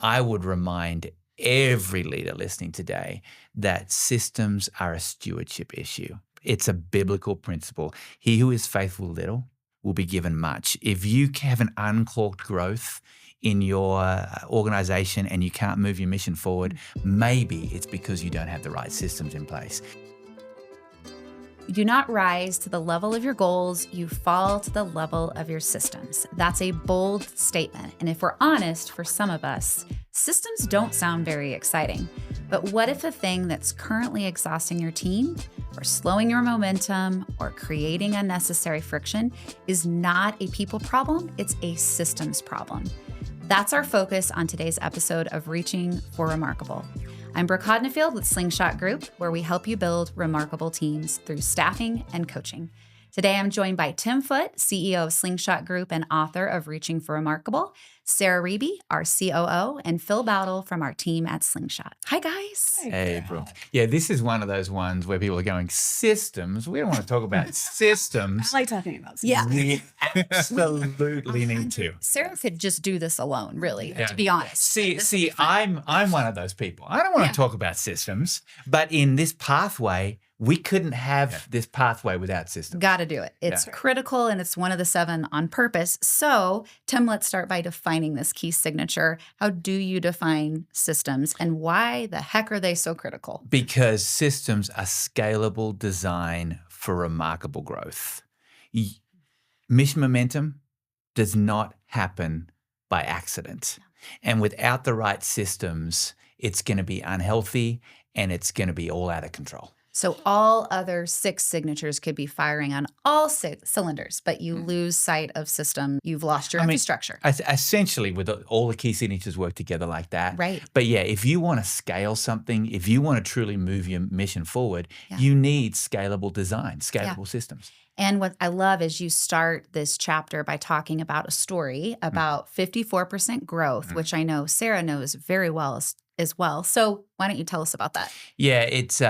I would remind every leader listening today that systems are a stewardship issue. It's a biblical principle. He who is faithful little will be given much. If you have an unclogged growth in your organization and you can't move your mission forward, maybe it's because you don't have the right systems in place. You do not rise to the level of your goals, you fall to the level of your systems. That's a bold statement. And if we're honest, for some of us, systems don't sound very exciting. But what if the thing that's currently exhausting your team, or slowing your momentum, or creating unnecessary friction is not a people problem, it's a systems problem? That's our focus on today's episode of Reaching for Remarkable. I'm Brooke Hodnefield with Slingshot Group, where we help you build remarkable teams through staffing and coaching. Today, I'm joined by Tim Foote, CEO of Slingshot Group and author of Reaching for Remarkable, Sarah Riebe, our COO, and Phil Bowdle from our team at Slingshot. Hi, guys. Hey, Brooke. Yeah, this is one of those ones where people are going, systems? We don't want to talk about systems. I like talking about systems. Yeah. We absolutely need to. Sarah could just do this alone, really, to be honest. See, I'm one of those people. I don't want to talk about systems, but in this pathway, we couldn't have this pathway without systems. Got to do it. It's critical, and it's one of the 7 on purpose. So, Tim, let's start by defining this key signature. How do you define systems, and why the heck are they so critical? Because systems are scalable design for remarkable growth. Mission momentum does not happen by accident. And without the right systems, it's going to be unhealthy and it's going to be all out of control. So all other 6 signatures could be firing on all 6 cylinders, but you lose sight of system. You've lost your infrastructure. Essentially, with all the key signatures work together like that. Right. But yeah, if you want to scale something, if you want to truly move your mission forward, you need scalable design, scalable systems. And what I love is you start this chapter by talking about a story about 54% growth, which I know Sarah knows very well as well. So why don't you tell us about that? Yeah, it's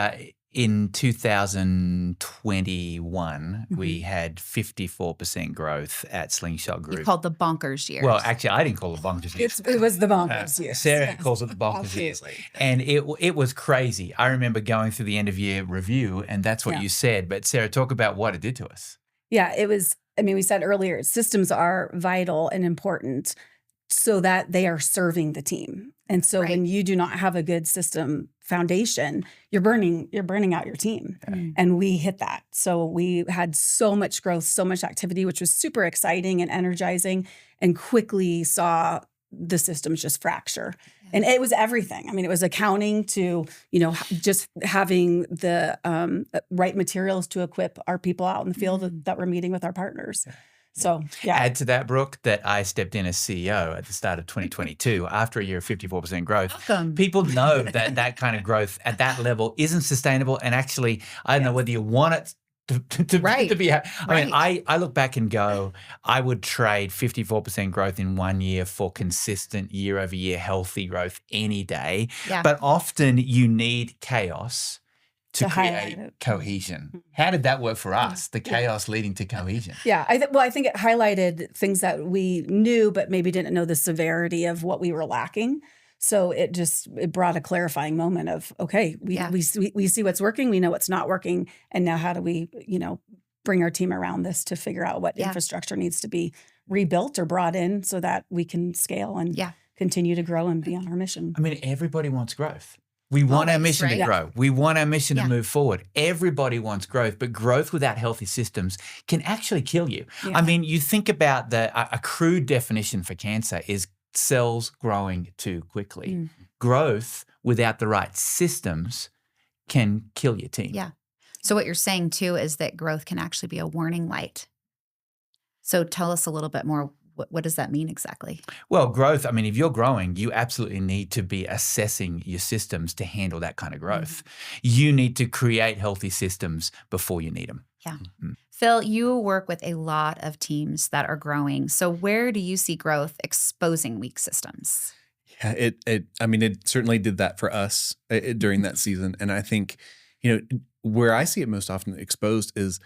in 2021, we had 54% growth at Slingshot Group. You called the Bonkers Year. Well, actually, I didn't call it Bonkers Year. It was the Bonkers Year. Sarah calls it the Bonkers Year. And it was crazy. I remember going through the end of year review, and that's what you said. But Sarah, talk about what it did to us. Yeah, it was, we said earlier, systems are vital and important so that they are serving the team. And so when you do not have a good system foundation, you're burning out your team. And we hit that. So we had so much growth, so much activity, which was super exciting and energizing, and quickly saw the systems just fracture. And it was everything. It was accounting to, just having the right materials to equip our people out in the field that we're meeting with our partners. So, Add to that, Brooke, that I stepped in as CEO at the start of 2022 after a year of 54% growth. Welcome. People know that kind of growth at that level isn't sustainable. And actually, I don't know whether you want it to be. I look back and go, I would trade 54% growth in 1 year for consistent year-over-year healthy growth any day. Yeah. But often you need chaos to create cohesion. How did that work for us? The chaos leading to cohesion. Yeah, I think it highlighted things that we knew, but maybe didn't know the severity of what we were lacking. So it brought a clarifying moment of, okay, we see what's working, we know what's not working, and now how do we, bring our team around this to figure out what infrastructure needs to be rebuilt or brought in so that we can scale and continue to grow and be on our mission. Everybody wants growth. We want our mission to grow. We want our mission to move forward. Everybody wants growth, but growth without healthy systems can actually kill you. Yeah. You think about a crude definition for cancer is cells growing too quickly. Growth without the right systems can kill your team. Yeah. So what you're saying too is that growth can actually be a warning light. So tell us a little bit more. What does that mean exactly? Well, growth, if you're growing, you absolutely need to be assessing your systems to handle that kind of growth. You need to create healthy systems before you need them. Yeah. Phil, you work with a lot of teams that are growing. So where do you see growth exposing weak systems? Yeah, it certainly did that for us during that season. And I think, where I see it most often exposed is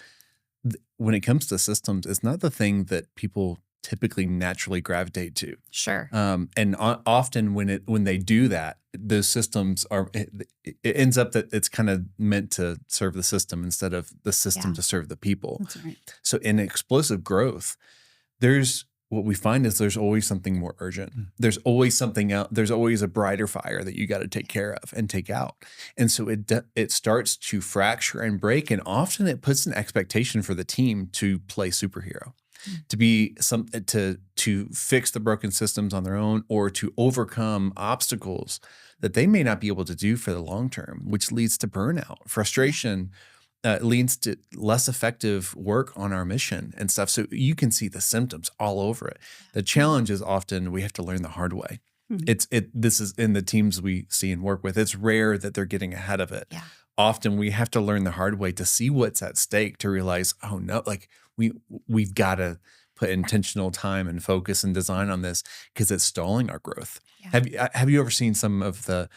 when it comes to systems, it's not the thing that people typically naturally gravitate to. Sure. And often when they do that, those systems it ends up that it's kind of meant to serve the system instead of the system to serve the people. That's right. So in explosive growth, what we find is there's always something more urgent. There's always something out. There's always a brighter fire that you got to take care of and take out. And so it starts to fracture and break. And often it puts an expectation for the team to play superhero, to be to fix the broken systems on their own, or to overcome obstacles that they may not be able to do for the long term, which leads to burnout, frustration. Leads to less effective work on our mission and stuff. So you can see the symptoms all over it. The challenge is often we have to learn the hard way. This is in the teams we see and work with. It's rare that they're getting ahead of it. Yeah. Often we have to learn the hard way to see what's at stake, to realize, oh no, like we've got to put intentional time and focus and design on this because it's stalling our growth. Yeah. Have you ever seen some of the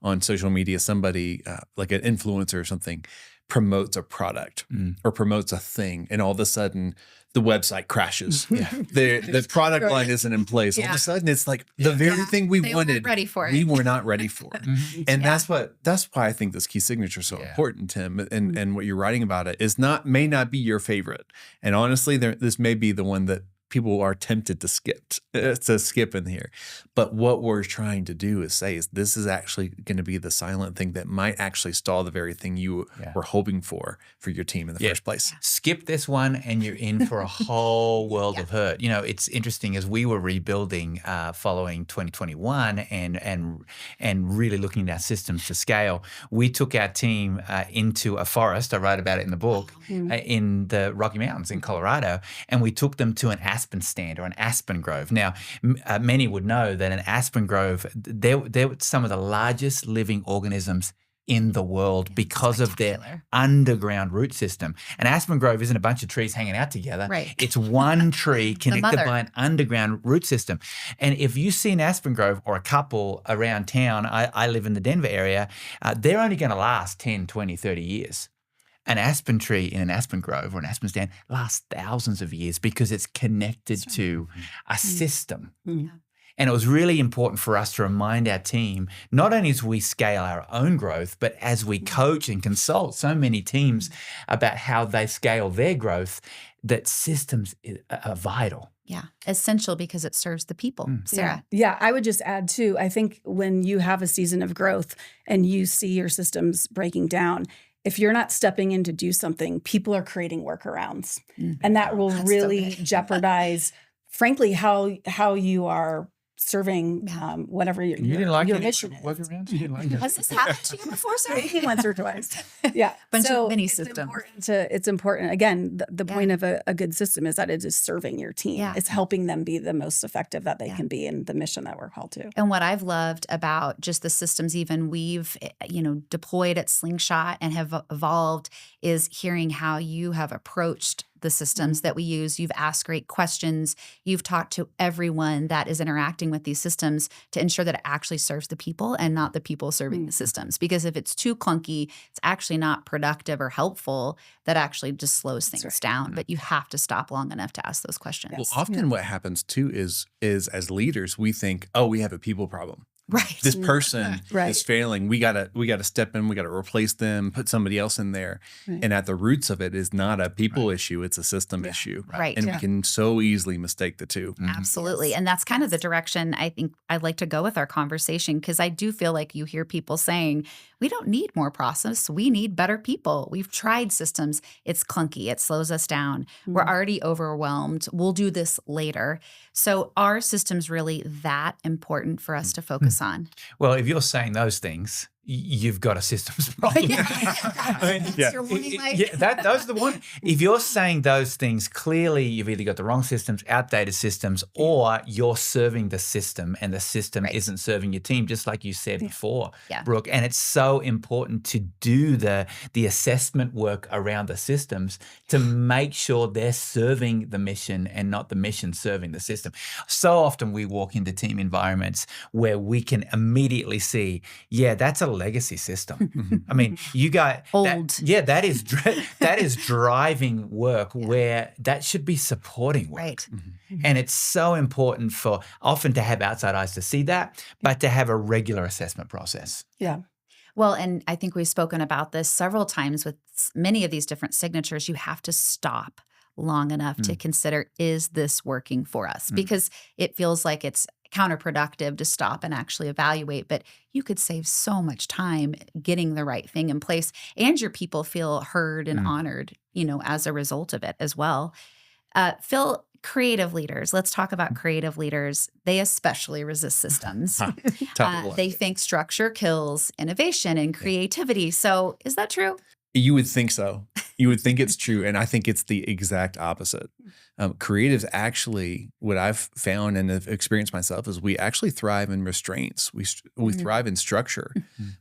on social media, somebody like an influencer or something promotes a product or promotes a thing, and all of a sudden the website crashes. The product line isn't in place. All of a sudden it's like the very thing we wanted, ready for it. we were not ready for it. And that's why I think this key signature is so important, Tim. And what you're writing about it may not be your favorite. And honestly, this may be the one that people are tempted to skip in here. But what we're trying to do is say this is actually going to be the silent thing that might actually stall the very thing you were hoping for your team in the first place. Skip this one and you're in for a whole world of hurt. You know, it's interesting, as we were rebuilding following 2021 and really looking at our systems to scale, we took our team into a forest. I write about it in the book, in the Rocky Mountains in Colorado, and we took them to an aspen stand or an aspen grove. Now, many would know that an aspen grove, they're some of the largest living organisms in the world because of their underground root system. An aspen grove isn't a bunch of trees hanging out together. Right. It's one tree connected by an underground root system. And if you see an aspen grove or a couple around town, I live in the Denver area, they're only going to last 10, 20, 30 years. An aspen tree in an aspen grove or an aspen stand lasts thousands of years because it's connected to a system. And it was really important for us to remind our team, not only as we scale our own growth, but as we coach and consult so many teams about how they scale their growth, that systems are vital. Yeah, essential because it serves the people. Sarah? Yeah, I would just add too, I think when you have a season of growth and you see your systems breaking down, if you're not stepping in to do something, people are creating workarounds. And that will really jeopardize, frankly, how you are serving whatever your mission is. Workarounds? You didn't like Has this happened to you before, Sarah? Once or twice. Yeah. Bunch of mini it's systems. It's important. Again, the point of a good system is that it is serving your team. Yeah. It's helping them be the most effective that they can be in the mission that we're called to. And what I've loved about just the systems even we've, deployed at Slingshot and have evolved is hearing how you have approached the systems that we use. You've asked great questions. You've talked to everyone that is interacting with these systems to ensure that it actually serves the people and not the people serving the systems. Because if it's too clunky, it's actually not productive or helpful. That actually just slows things down. But you have to stop long enough to ask those questions. Well, often what happens too is as leaders, we think, oh, we have a people problem. Right. This person is failing. We gotta step in. We gotta replace them. Put somebody else in there. And at the roots of it is not a people issue. It's a system issue. Right. And we can so easily mistake the two. Absolutely. And that's kind of the direction I think I'd like to go with our conversation, because I do feel like you hear people saying, we don't need more process. We need better people. We've tried systems. It's clunky. It slows us down. We're already overwhelmed. We'll do this later. So are systems really that important for us to focus on? Well, if you're saying those things, you've got a systems problem. Those are the one. If you're saying those things, clearly you've either got the wrong systems, outdated systems, or you're serving the system and the system isn't serving your team, just like you said before, Brooke. And it's so important to do the assessment work around the systems to make sure they're serving the mission and not the mission serving the system. So often we walk into team environments where we can immediately see, that's a legacy system. I mean, you got Old. that is driving work where that should be supporting work. Right. And it's so important for often to have outside eyes to see that, but to have a regular assessment process. Yeah. Well, and I think we've spoken about this several times with many of these different signatures. You have to stop long enough to consider, is this working for us? Because it feels like it's counterproductive to stop and actually evaluate, but you could save so much time getting the right thing in place, and your people feel heard and honored, as a result of it as well. Phil, creative leaders. Let's talk about creative leaders. They especially resist systems. They think structure kills innovation and creativity. So is that true? You would think so. You would think it's true. And I think it's the exact opposite. Creatives actually, what I've found and have experienced myself is we actually thrive in restraints. We thrive in structure.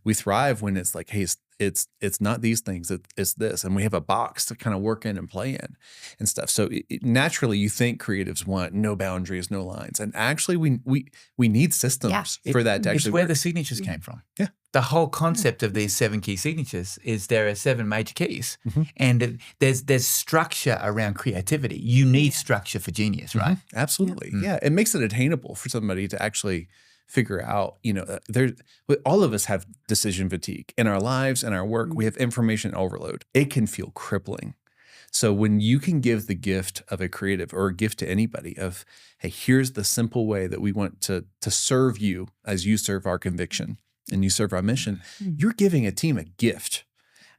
We thrive when it's like, hey, it's not these things, it's this. And we have a box to kind of work in and play in and stuff. So naturally you think creatives want no boundaries, no lines. And actually we need systems for that to actually It's where work. the signatures came from. Yeah. The whole concept of these 7 key signatures is there are 7 major keys, and there's structure around creativity. You need structure for genius, right? Absolutely. Yeah. It makes it attainable for somebody to actually figure out, all of us have decision fatigue in our lives and our work. We have information overload. It can feel crippling. So when you can give the gift of a creative or a gift to anybody of, hey, here's the simple way that we want to serve you as you serve our conviction and you serve our mission, you're giving a team a gift.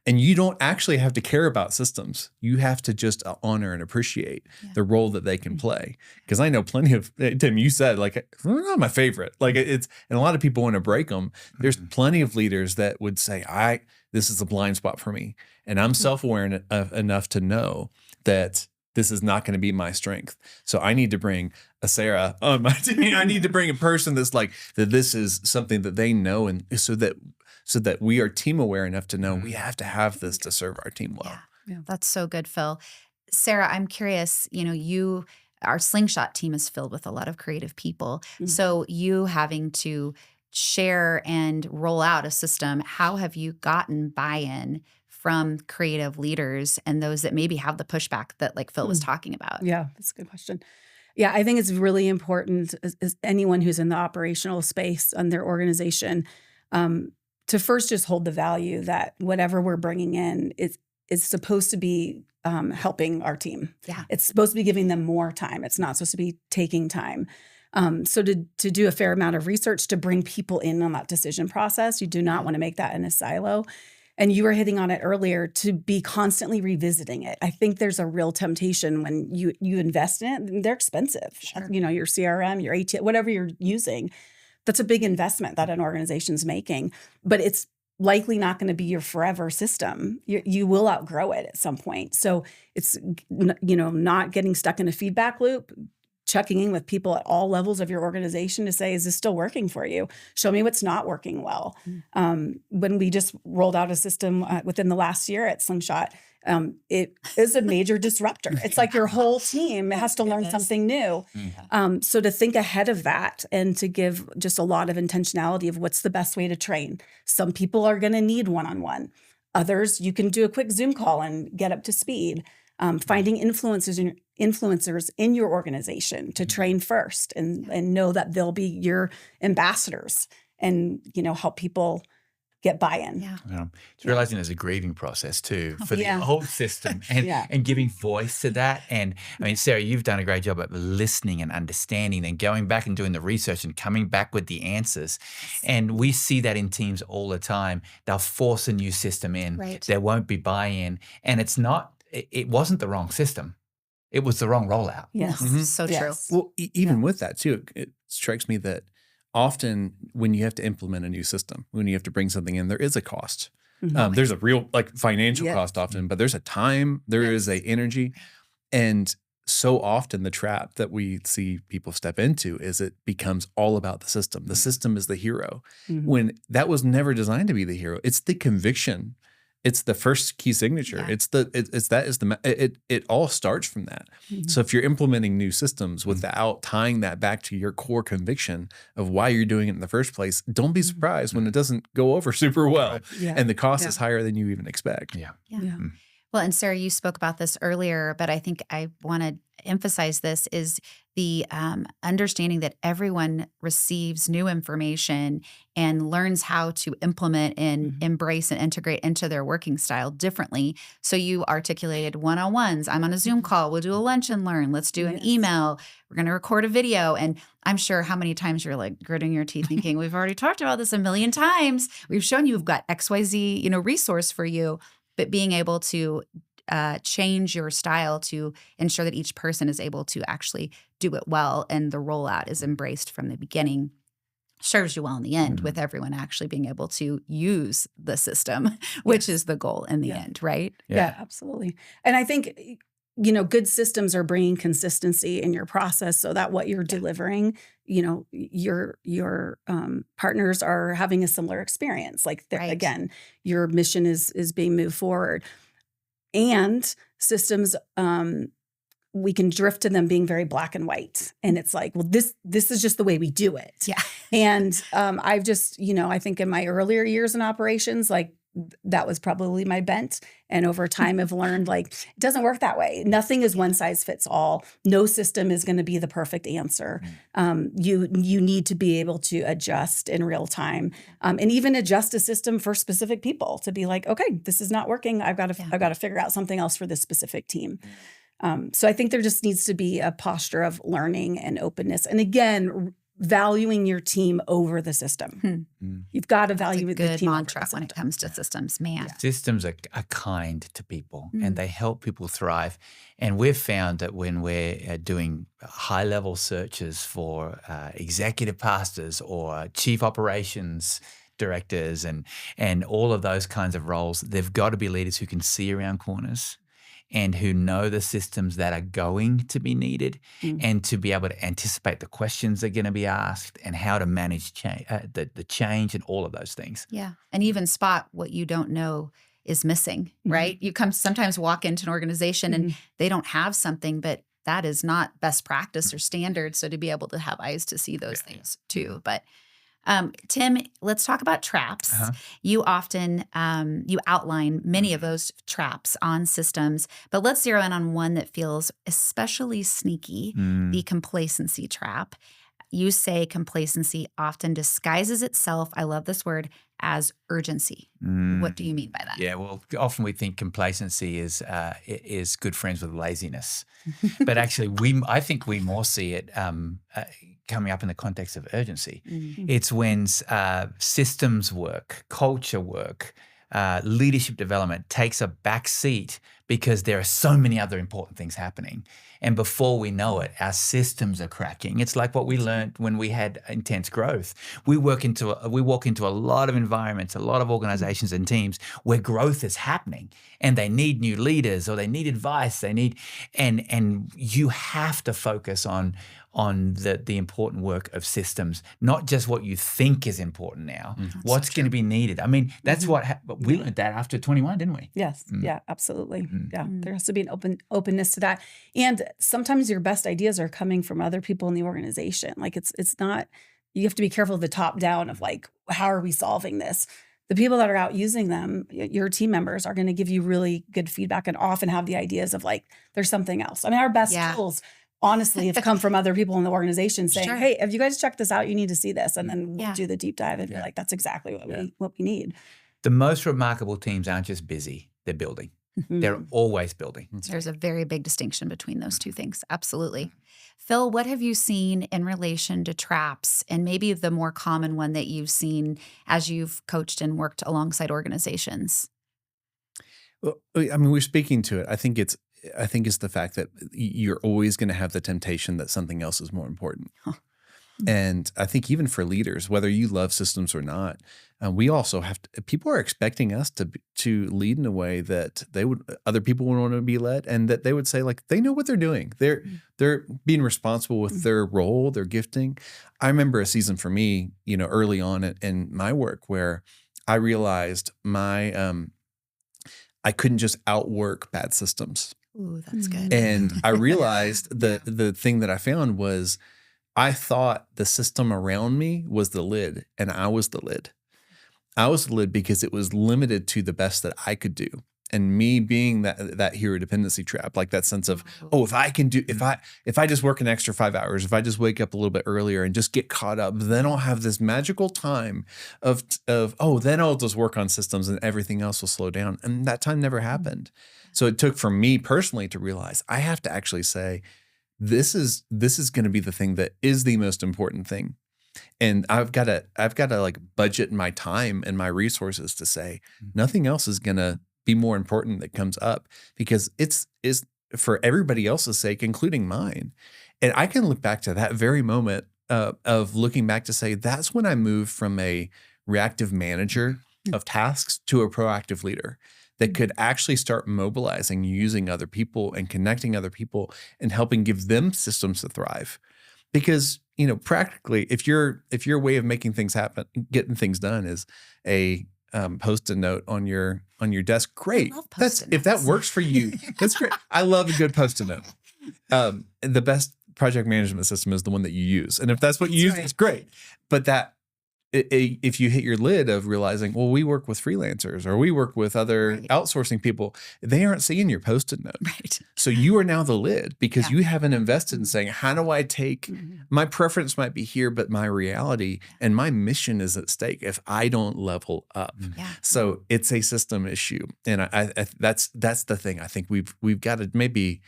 And you don't actually have to care about systems. You have to just honor and appreciate the role that they can play. Because I know plenty of, Tim, you said, like, they're not my favorite. Like and a lot of people want to break them. There's plenty of leaders that would say, this is a blind spot for me. And I'm self-aware enough to know that this is not going to be my strength. So I need to bring a Sarah on my team. I need to bring a person that's like, that this is something that they know. And so that we are team aware enough to know we have to have this to serve our team well. Yeah. That's so good, Phil. Sarah, I'm curious, our Slingshot team is filled with a lot of creative people. So you having to share and roll out a system, how have you gotten buy-in from creative leaders and those that maybe have the pushback that like Phil was talking about? Yeah, that's a good question. Yeah, I think it's really important as anyone who's in the operational space on their organization to first just hold the value that whatever we're bringing in is supposed to be helping our team. Yeah. It's supposed to be giving them more time. It's not supposed to be taking time. So to do a fair amount of research to bring people in on that decision process, you do not want to make that in a silo. And you were hitting on it earlier, to be constantly revisiting it. I think there's a real temptation when you invest in it. They're expensive. Sure. Your CRM, your ATM, whatever you're using. That's a big investment that an organization's making. But it's likely not going to be your forever system. You will outgrow it at some point. So it's, not getting stuck in a feedback loop, checking in with people at all levels of your organization to say, is this still working for you? Show me what's not working well. When we just rolled out a system within the last year at Slingshot, it is a major disruptor. It's like your whole team has to learn something new. So to think ahead of that and to give just a lot of intentionality of what's the best way to train. Some people are going to need one-on-one. Others, you can do a quick Zoom call and get up to speed. Finding influencers in your organization to train first and know that they'll be your ambassadors and, help people get buy-in. Yeah. It's realizing there's a grieving process too for the whole system and giving voice to that. And I mean, Sarah, you've done a great job at listening and understanding and going back and doing the research and coming back with the answers. And we see that in teams all the time. They'll force a new system in. Right. There won't be buy-in. And it wasn't the wrong system. It was the wrong rollout. Yes. So true. Well, even with that too, it strikes me that often when you have to implement a new system, when you have to bring something in, there is a cost. There's a real financial cost often, but there's a time, there is a energy. And so often the trap that we see people step into is it becomes all about the system. The system is the hero when that was never designed to be the hero. It's the conviction it's the first key signature. Yeah. It all starts from that. Mhm. So if you're implementing new systems without tying that back to your core conviction of why you're doing it in the first place, don't be surprised when it doesn't go over super well Yeah. and the cost Yeah. is higher than you even expect. Yeah. Yeah. Yeah. Well, and Sarah, you spoke about this earlier, but I think I want to emphasize this is the understanding that everyone receives new information and learns how to implement and embrace and integrate into their working style differently. So you articulated one-on-ones. I'm on a Zoom call. We'll do a lunch and learn. Let's do an email. We're going to record a video. And I'm sure how many times you're like gritting your teeth thinking, we've already talked about this a million times. We've shown you we've got XYZ, resource for you. But being able to change your style to ensure that each person is able to actually do it well and the rollout is embraced from the beginning serves you well in the end with everyone actually being able to use the system, which is the goal in the end, right? Yeah, absolutely. And I think, good systems are bringing consistency in your process so that what you're delivering, your partners are having a similar experience. Like, again, your mission is being moved forward. And systems, we can drift to them being very black and white. And it's like, well, this is just the way we do it. Yeah. And I've just, I think in my earlier years in operations, like that was probably my bent. And over time I've learned like, it doesn't work that way. Nothing is one size fits all. No system is going to be the perfect answer. You need to be able to adjust in real time and even adjust a system for specific people to be like, okay, this is not working. I've got to figure out something else for this specific team. So I think there just needs to be a posture of learning and openness. And again, valuing your team over the system. You've got to value the good team mantra when it comes to systems, man. Systems are kind to people and they help people thrive. And we've found that when we're doing high-level searches for executive pastors or chief operations directors and all of those kinds of roles, they've got to be leaders who can see around corners and who know the systems that are going to be needed and to be able to anticipate the questions that are going to be asked and how to manage the change and all of those things. Yeah. And even spot what you don't know is missing, right? You sometimes walk into an organization and they don't have something, but that is not best practice or standard. So to be able to have eyes to see those things too. But Tim, let's talk about traps. You often, you outline many of those traps on systems, but let's zero in on one that feels especially sneaky, the complacency trap. You say complacency often disguises itself, I love this word, as urgency. What do you mean by that? Yeah, well, often we think complacency is good friends with laziness, but actually, I think we more see it coming up in the context of urgency. It's when systems work, culture work, leadership development takes a back seat because there are so many other important things happening. And before we know it, our systems are cracking. It's like what we learned when we had intense growth. We walk into a lot of environments, a lot of organizations and teams where growth is happening and they need new leaders or they need advice. And you have to focus on the important work of systems, not just what you think is important now, what's going to be needed. I mean, that's what we learned that after 21, didn't we? Yes. Yeah, absolutely. Yeah. There has to be an openness to that. And sometimes your best ideas are coming from other people in the organization. Like it's not, you have to be careful of the top down of like, how are we solving this? The people that are out using them, your team members, are going to give you really good feedback and often have the ideas of like, there's something else. I mean, our best tools honestly have come from other people in the organization saying, hey, have you guys checked this out? You need to see this. And then we'll do the deep dive and be like, that's exactly what we need. The most remarkable teams aren't just busy, they're building. They're always building. There's a very big distinction between those two things. Absolutely. Phil, what have you seen in relation to traps and maybe the more common one that you've seen as you've coached and worked alongside organizations? Well, I mean, we're speaking to it. I think it's the fact that you're always going to have the temptation that something else is more important. And I think even for leaders, whether you love systems or not, we also have to, people are expecting us to lead in a way that other people would want to be led, and that they would say like, they know what they're doing. They're being responsible with their role, their gifting. I remember a season for me, early on in my work where I realized my I couldn't just outwork bad systems. Ooh, that's good. And I realized the thing that I found was I thought the system around me was the lid and I was the lid. I was the lid because it was limited to the best that I could do. And me being that hero dependency trap, like that sense of, if I just work an extra 5 hours, if I just wake up a little bit earlier and just get caught up, then I'll have this magical time of then I'll just work on systems and everything else will slow down. And that time never happened. So it took for me personally to realize I have to actually say, this is going to be the thing that is the most important thing. And I've got to like budget my time and my resources to say nothing else is going to be more important that comes up because it's for everybody else's sake, including mine. And I can look back to that very moment of looking back to say, that's when I moved from a reactive manager of tasks to a proactive leader that could actually start mobilizing, using other people and connecting other people and helping give them systems to thrive. Because, practically if your way of making things happen, getting things done is a Post-it note on your desk. Great. If that works for you, that's great. I love a good Post-it note. The best project management system is the one that you use. And if that's what you use, it's great. But if you hit your lid of realizing, well, we work with freelancers or we work with other outsourcing people, they aren't seeing your Post-it note. Right. So you are now the lid because you haven't invested in saying, how do I take my preference might be here, but my reality and my mission is at stake if I don't level up. Yeah. So it's a system issue. And I that's the thing. I think we've got to maybe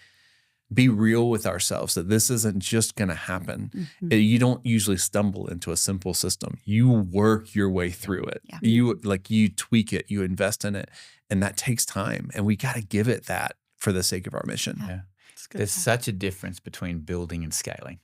be real with ourselves that this isn't just going to happen. You don't usually stumble into a simple system. You work your way through it. Yeah. You tweak it, you invest in it, and that takes time. And we got to give it that for the sake of our mission. Yeah. There's such a difference between building and scaling.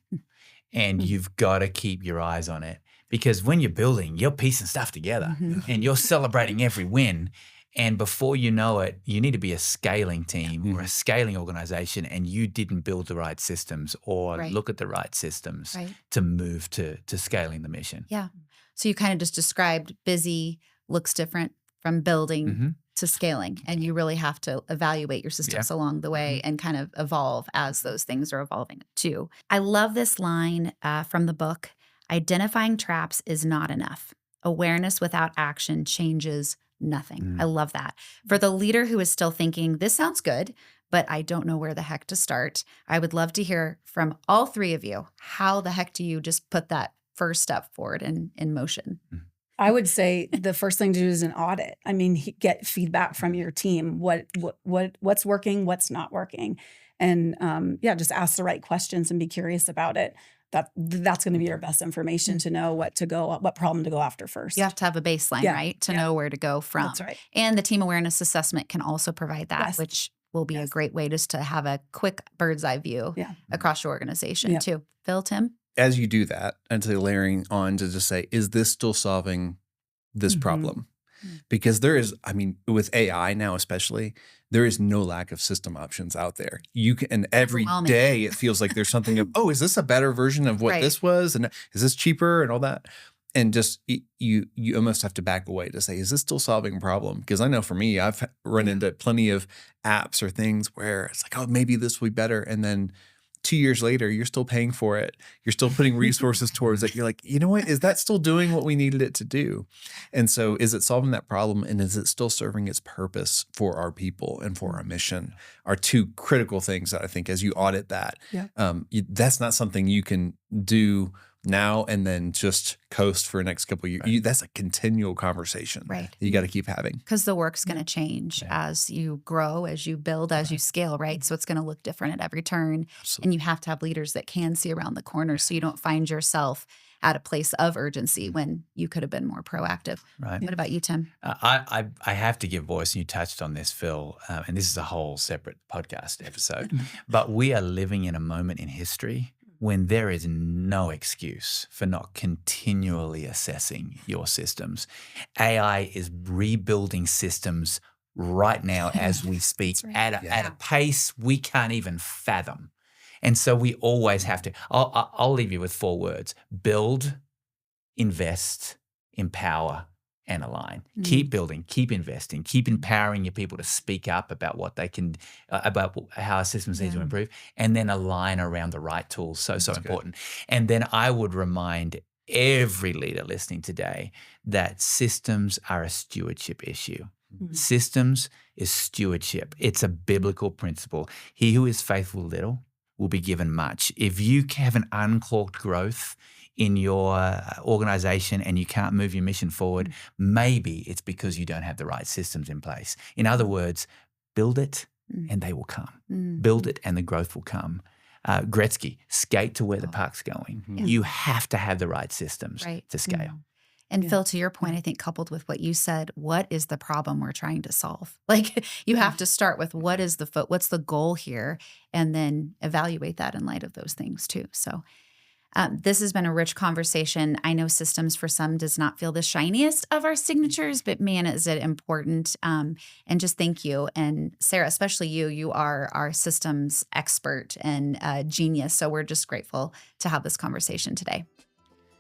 And you've got to keep your eyes on it because when you're building, you're piecing stuff together and you're celebrating every win. And before you know it, you need to be a scaling team or a scaling organization and you didn't build the right systems or look at the right systems to move to scaling the mission. Yeah. So you kind of just described busy looks different from building to scaling. And you really have to evaluate your systems along the way and kind of evolve as those things are evolving too. I love this line from the book, identifying traps is not enough. Awareness without action changes nothing. I love that. For the leader who is still thinking, this sounds good, but I don't know where the heck to start, I would love to hear from all three of you. How the heck do you just put that first step forward in motion? I would say the first thing to do is an audit. I mean, get feedback from your team. What's working, what's not working, and just ask the right questions and be curious about it. That's going to be your best information to know what problem to go after first. You have to have a baseline, right? To know where to go from. That's right. And the team awareness assessment can also provide that, which will be a great way just to have a quick bird's eye view across your organization too. Phil, Tim? As you do that, and to layering on to just say, is this still solving this problem? Because there is, with AI now especially, there is no lack of system options out there. You can, and every day it feels like there's something of, is this a better version of what this was? And is this cheaper and all that? And just you almost have to back away to say, is this still solving a problem? Because I know for me, I've run into plenty of apps or things where it's like, maybe this will be better. And then 2 years later, you're still paying for it. You're still putting resources towards it. You're like, you know what? Is that still doing what we needed it to do? And so is it solving that problem? And is it still serving its purpose for our people and for our mission? Are two critical things that I think as you audit that, that's not something you can do now and then just coast for the next couple of years. That's a continual conversation you got to keep having. Because the work's going to change as you grow, as you build, as you scale, right? So it's going to look different at every turn. Absolutely. And you have to have leaders that can see around the corner so you don't find yourself at a place of urgency when you could have been more proactive. Right. What about you, Tim? I have to give voice, and you touched on this, Phil, and this is a whole separate podcast episode, but we are living in a moment in history when there is no excuse for not continually assessing your systems. AI is rebuilding systems right now as we speak at a pace we can't even fathom. And so we always have to, I'll leave you with 4 words: build, invest, empower, and align. Keep building, keep investing, keep empowering your people to speak up about what they can, about how our systems need to improve, and then align around the right tools. So important. And then I would remind every leader listening today that systems are a stewardship issue. Systems is stewardship. It's a biblical principle. He who is faithful little will be given much. If you have an unclogged growth in your organization and you can't move your mission forward, maybe it's because you don't have the right systems in place. In other words, build it and they will come. Build it and the growth will come. Gretzky, skate to where the puck's going. You have to have the right systems to scale. And Phil, to your point, I think coupled with what you said, what is the problem we're trying to solve? Like you have to start with what's the goal here, and then evaluate that in light of those things too. So this has been a rich conversation. I know systems for some does not feel the shiniest of our signatures, but man, is it important. And just thank you. And Sarah, especially you are our systems expert and genius. So we're just grateful to have this conversation today.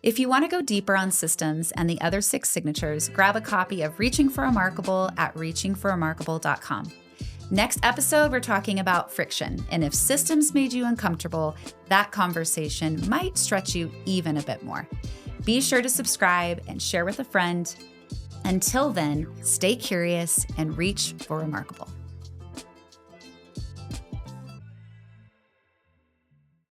If you want to go deeper on systems and the other 6 signatures, grab a copy of Reaching for Remarkable at reachingforremarkable.com. Next episode, we're talking about friction. And if systems made you uncomfortable, that conversation might stretch you even a bit more. Be sure to subscribe and share with a friend. Until then, stay curious and reach for remarkable.